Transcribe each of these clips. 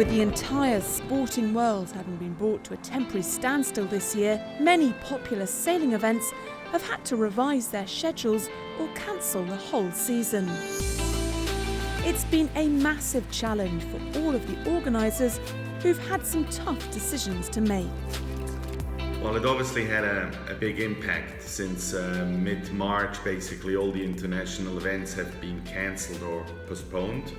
With the entire sporting world having been brought to a temporary standstill this year, many popular sailing events have had to revise their schedules or cancel the whole season. It's been a massive challenge for all of the organisers who've had some tough decisions to make. Well, it obviously had a big impact since mid-March. Basically all the international events have been cancelled or postponed,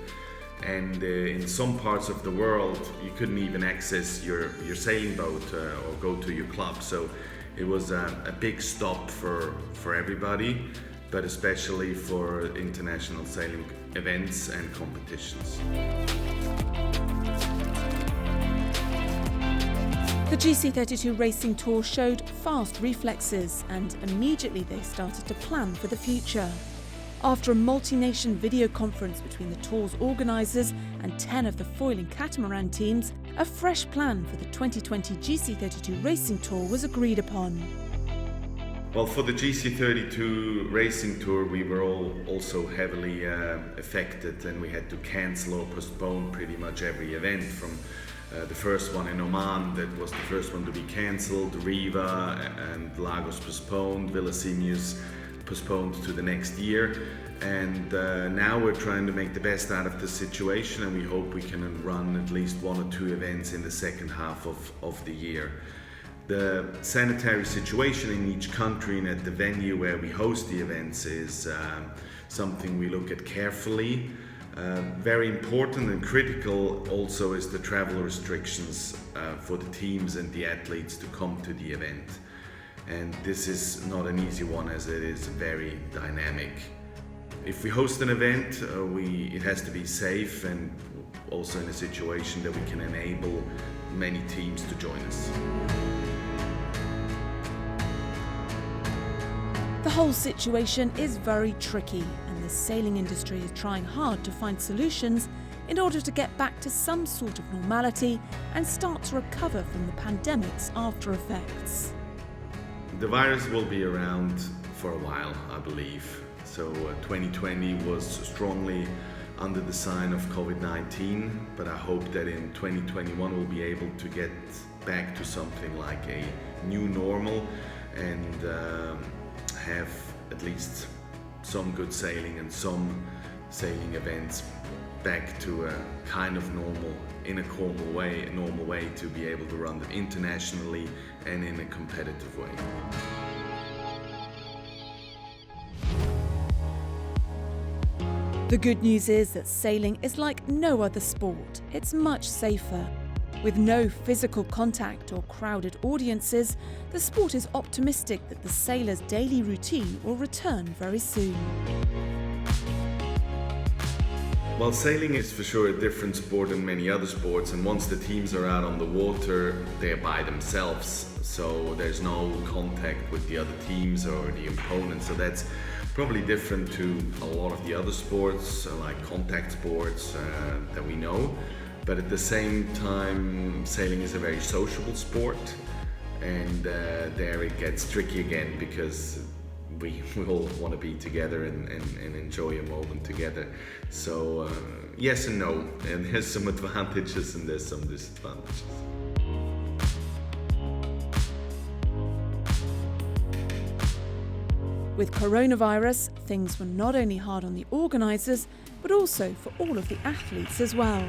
and in some parts of the world you couldn't even access your sailing boat or go to your club. So it was a big stop for everybody, but especially for international sailing events and competitions. The GC32 Racing Tour showed fast reflexes, and immediately they started to plan for the future. After a multi-nation video conference between the tour's organisers and 10 of the foiling catamaran teams, a fresh plan for the 2020 GC32 Racing Tour was agreed upon. Well, for the GC32 Racing Tour, we were all also heavily affected, and we had to cancel or postpone pretty much every event. From the first one in Oman, that was the first one to be cancelled, Riva and Lagos postponed, Villasimius postponed to the next year, and now we're trying to make the best out of the situation, and we hope we can run at least one or two events in the second half of the year. The sanitary situation in each country and at the venue where we host the events is something we look at carefully. Very important and critical also is the travel restrictions for the teams and the athletes to come to the event. And this is not an easy one, as it is very dynamic. If we host an event, it has to be safe and also in a situation that we can enable many teams to join us. The whole situation is very tricky, and the sailing industry is trying hard to find solutions in order to get back to some sort of normality and start to recover from the pandemic's after effects. The virus will be around for a while, I believe. So 2020 was strongly under the sign of COVID-19, but I hope that in 2021 we'll be able to get back to something like a new normal and have at least some good sailing and some sailing events back to a kind of normal, in a normal way to be able to run them internationally and in a competitive way. The good news is that sailing is like no other sport. It's much safer. With no physical contact or crowded audiences, the sport is optimistic that the sailors' daily routine will return very soon. Well, sailing is for sure a different sport than many other sports, and once the teams are out on the water, they're by themselves, so there's no contact with the other teams or the opponents. So that's probably different to a lot of the other sports, like contact sports that we know. But at the same time, sailing is a very sociable sport, and there it gets tricky again, because we all want to be together and enjoy a moment together. So yes and no, and there's some advantages and there's some disadvantages. With coronavirus, things were not only hard on the organisers, but also for all of the athletes as well.